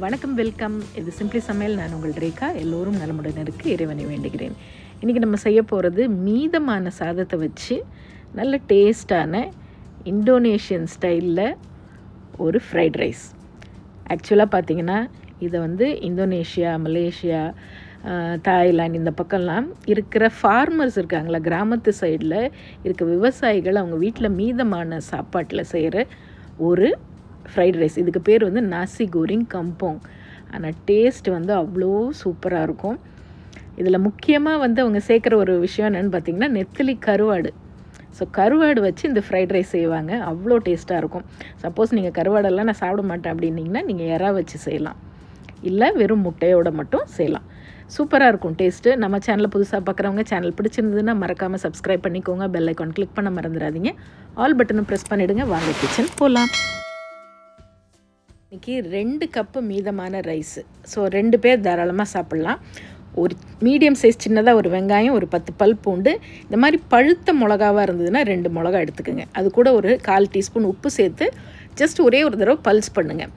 வணக்கம், வெல்கம். இது சிம்பிளி சமையல். நான் உங்கள் ரேகா. எல்லோரும் நலமுடன் இருக்க இறைவனை வேண்டுகிறேன். இன்றைக்கி நம்ம செய்ய போகிறது மீதமான சாதத்தை வச்சு நல்ல டேஸ்டான இந்தோனேஷியன் ஸ்டைலில் ஒரு ஃப்ரைட் ரைஸ். ஆக்சுவலாக பார்த்திங்கன்னா இதை இந்தோனேஷியா, மலேசியா, தாய்லாந்து இந்த பக்கம்லாம் இருக்கிற ஃபார்மர்ஸ் இருக்காங்களா, கிராமத்து சைடில் இருக்க விவசாயிகள் அவங்க வீட்டில் மீதமான சாப்பாட்டில் செய்கிற ஒரு ஃப்ரைட் ரைஸ். இதுக்கு பேர் நாசி கோரிங் கம்போங். ஆனால் டேஸ்ட் அவ்வளோ சூப்பராக இருக்கும். இதில் முக்கியமாக அவங்க சேர்க்குற ஒரு விஷயம் என்னென்னு பார்த்திங்கன்னா நெத்திலி கருவாடு. ஸோ கருவாடு வச்சு இந்த ஃப்ரைட் ரைஸ் செய்வாங்க. அவ்வளோ டேஸ்ட்டாக இருக்கும். சப்போஸ் நீங்கள் கருவாடெல்லாம் நான் சாப்பிட மாட்டேன் அப்படின்னிங்கன்னா நீங்கள் எறா வச்சு செய்யலாம், இல்லை வெறும் முட்டையோடு மட்டும் செய்யலாம். சூப்பராக இருக்கும் டேஸ்ட்டு. நம்ம சேனலில் புதுசாக பார்க்குறவங்க சேனல் பிடிச்சிருந்ததுன்னா மறக்காமல் சப்ஸ்கிரைப் பண்ணிக்கோங்க. பெல் ஐக்கான் கிளிக் பண்ண மறந்துடாதீங்க. ஆல் பட்டனும் ப்ரெஸ் பண்ணிவிடுங்க. வாங்க கிச்சன் போகலாம். இன்றைக்கி 2 கப்பு மீதமான ரைஸு. ஸோ 2 பேர் தாராளமாக சாப்பிட்லாம். ஒரு மீடியம் சைஸ் சின்னதாக ஒரு வெங்காயம், ஒரு 10 பல் பூண்டு, இந்த மாதிரி பழுத்த மிளகாவாக இருந்ததுன்னா 2 மிளகா எடுத்துக்கோங்க. அது கூட ஒரு 1/4 டீஸ்பூன் உப்பு சேர்த்து ஜஸ்ட் ஒரே ஒரு தடவை பல்ஸ் பண்ணுங்கள்.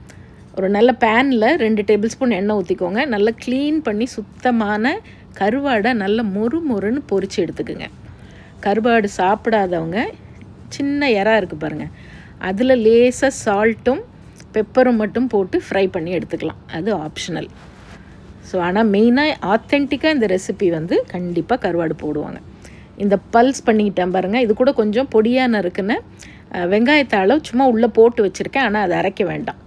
ஒரு நல்ல பேனில் 2 டேபிள் ஸ்பூன் எண்ணெய் ஊற்றிக்கோங்க. நல்லா க்ளீன் பண்ணி சுத்தமான கருவாடை நல்லா மொறுன்னு பொரித்து எடுத்துக்கோங்க. கருவாடு சாப்பிடாதவங்க சின்ன எறா இருக்குது பாருங்கள், அதில் லேசாக சால்ட்டும் பெப்பரும் மட்டும் போட்டு ஃப்ரை பண்ணி எடுத்துக்கலாம். அது ஆப்ஷனல். ஸோ ஆனால் மெயினாக ஆத்தென்டிக்காக இந்த ரெசிபி கண்டிப்பாக கருவாடு போடுவாங்க. இந்த பல்ஸ் பண்ணிக்கிட்டேன் பாருங்கள். இது கூட கொஞ்சம் பொடியாக நறுக்குன்னு வெங்காயத்தாளை சும்மா உள்ளே போட்டு வச்சுருக்கேன், ஆனால் அதை அரைக்க வேண்டாம்.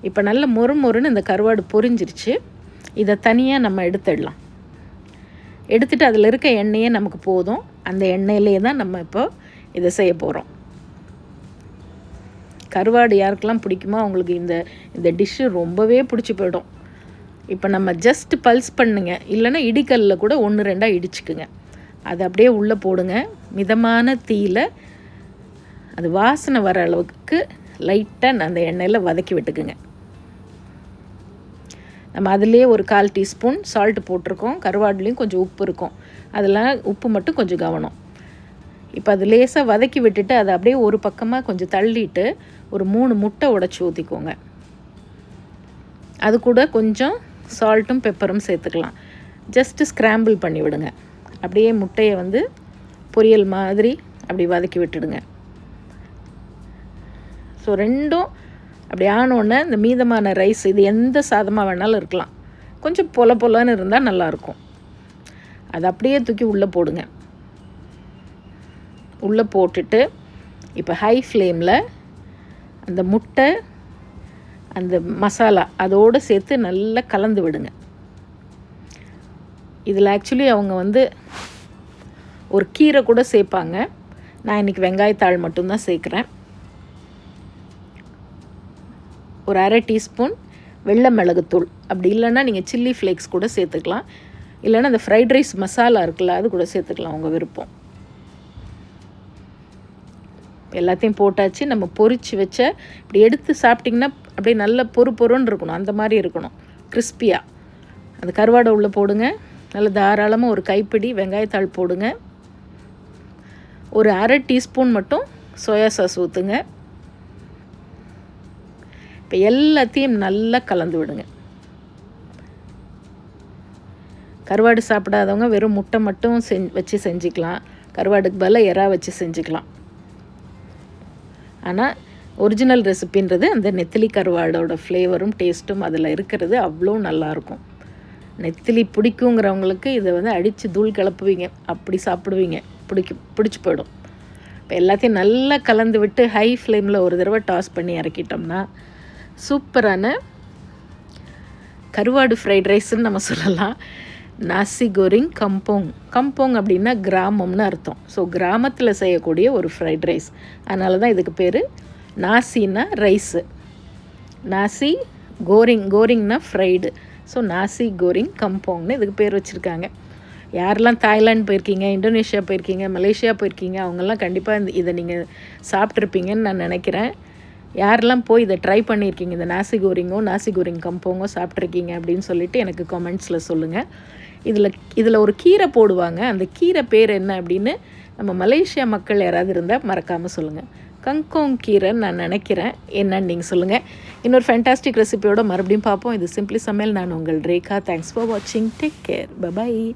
இப்போ நல்ல மொறுன்னு இந்த கருவாடு பொரிஞ்சிருச்சு. இதை தனியாக நம்ம எடுத்துடலாம். எடுத்துகிட்டு அதில் இருக்க எண்ணெயே நமக்கு போதும். அந்த எண்ணெயிலே தான் நம்ம இப்போ இதை செய்ய போகிறோம். கருவாடு யாருக்கெல்லாம் பிடிக்குமோ அவங்களுக்கு இந்த டிஷ்ஷு ரொம்பவே பிடிச்சி போயிடும். இப்போ நம்ம ஜஸ்ட் பல்ஸ் பண்ணுங்க, இல்லைன்னா இடிக்கல்லில் கூட 1-2 இடிச்சுக்குங்க. அதை அப்படியே உள்ளே போடுங்க. மிதமான தீயில் அது வாசனை வர அளவுக்கு லைட்டாக அந்த எண்ணெயில் வதக்கி விட்டுக்குங்க. நம்ம அதிலே ஒரு 1/4 டீஸ்பூன் சால்ட்டு போட்டிருக்கோம். கருவாடுலேயும் கொஞ்சம் உப்பு இருக்கும். அதெல்லாம் உப்பு மட்டும் கொஞ்சம் கவனம். இப்போ அது லேசாக வதக்கி விட்டுட்டு அதை அப்படியே ஒரு பக்கமாக கொஞ்சம் தள்ளிட்டு ஒரு 3 முட்டை உடைச்சி ஊற்றிக்கோங்க. அது கூட கொஞ்சம் சால்ட்டும் பெப்பரும் சேர்த்துக்கலாம். ஜஸ்ட்டு ஸ்க்ராம்பிள் பண்ணி விடுங்க. அப்படியே முட்டையை பொரியல் மாதிரி அப்படி வதக்கி விட்டுடுங்க. ஸோ 2ம் அப்படி ஆனோடனே இந்த மீதமான ரைஸ், இது எந்த சாதமாக வேணாலும் இருக்கலாம், கொஞ்சம் பொலன்னு இருந்தால் நல்லாயிருக்கும். அதை அப்படியே தூக்கி உள்ளே போடுங்க. உள்ளே போட்டுட்டு இப்போ ஹை ஃப்ளேமில் அந்த முட்டை, அந்த மசாலா அதோடு சேர்த்து நல்லா கலந்து விடுங்க. இதில் ஆக்சுவலி அவங்க ஒரு கீரை கூட சேர்ப்பாங்க. நான் இன்றைக்கி வெங்காயத்தாள் மட்டும்தான் சேர்க்குறேன். ஒரு 1/2 டீஸ்பூன் வெள்ளை மிளகுத்தூள், அப்படி இல்லைன்னா நீங்கள் சில்லி ஃப்ளேக்ஸ் கூட சேர்த்துக்கலாம். இல்லைன்னா அந்த ஃப்ரைட் ரைஸ் மசாலா இருக்குல்ல, அது கூட சேர்த்துக்கலாம், உங்கள் விருப்பம். எல்லாத்தையும் போட்டாச்சு. நம்ம பொரித்து வச்ச இப்படி எடுத்து சாப்பிட்டிங்கன்னா அப்படியே நல்ல பொறுன்னு இருக்கணும், அந்த மாதிரி இருக்கணும், கிறிஸ்பியாக. அந்த கருவாடை உள்ளே போடுங்க. நல்ல தாராளமாக ஒரு கைப்பிடி வெங்காயத்தாள் போடுங்க. ஒரு 1/2 டீஸ்பூன் மட்டும் சோயா சாஸ் ஊற்றுங்க. இப்போ எல்லாத்தையும் நல்லா கலந்து விடுங்க. கருவாடு சாப்பிடாதவங்க வெறும் முட்டை மட்டும் வச்சு செஞ்சுக்கலாம். கருவாடுக்கு பதிலாக எறா வச்சு செஞ்சுக்கலாம். ஆனால் ஒரிஜினல் ரெசிபின்றது அந்த நெத்திலி கருவாடோட ஃப்ளேவரும் டேஸ்ட்டும் அதில் இருக்கிறது அவ்வளோ நல்லாயிருக்கும். நெத்திலி பிடிக்குங்கிறவங்களுக்கு இதை அடித்து தூள் கிளப்புவீங்க, அப்படி சாப்பிடுவீங்க, பிடிச்சி போயிடும். இப்போ எல்லாத்தையும் நல்லா கலந்து விட்டு ஹை ஃப்ளேமில் ஒரு தடவை டாஸ் பண்ணி இறக்கிட்டோம்னா சூப்பரான கருவாடு ஃப்ரைட் ரைஸ்ன்னு நம்ம சொல்லலாம். நாசி கோரிங் கம்போங். கம்போங் அப்படின்னா கிராமம்னு அர்த்தம். ஸோ கிராமத்தில் செய்யக்கூடிய ஒரு ஃப்ரைட் ரைஸ். அதனால தான் இதுக்கு பேர் நாசின்னா ரைஸு, நாசி கோரிங்னா ஃப்ரைடு. ஸோ நாசி கோரிங் கம்போங்னு இதுக்கு பேர் வச்சுருக்காங்க. யாரெல்லாம் தாய்லாந்து போயிருக்கீங்க, இந்தோனேஷியா போயிருக்கீங்க, மலேசியா போயிருக்கீங்க, அவங்கெல்லாம் கண்டிப்பாக இதை நீங்கள் சாப்பிட்ருப்பீங்கன்னு நான் நினைக்கிறேன். யாரெல்லாம் போய் இதை ட்ரை பண்ணியிருக்கீங்க, இந்த நாசி கோரிங் கம்போங்கோ சாப்பிட்ருக்கீங்க அப்படின்னு சொல்லிவிட்டு எனக்கு கமெண்ட்ஸில் சொல்லுங்கள். இதில் ஒரு கீரை போடுவாங்க. அந்த கீரை பேர் என்ன அப்படின்னு நம்ம மலேசியா மக்கள் யாராவது இருந்தால் மறக்காமல் சொல்லுங்கள். கங்கோங் கீரைன்னு நான் நினைக்கிறேன், என்னன்னு நீங்கள் சொல்லுங்கள். இன்னொரு ஃபேண்டாஸ்டிக் ரெசிபியோடு மறுபடியும் பார்ப்போம். இது சிம்பிளி சமையல். நான் உங்கள் ரேகா. தேங்க்ஸ் ஃபார் வாட்சிங். Take care. பபாய்.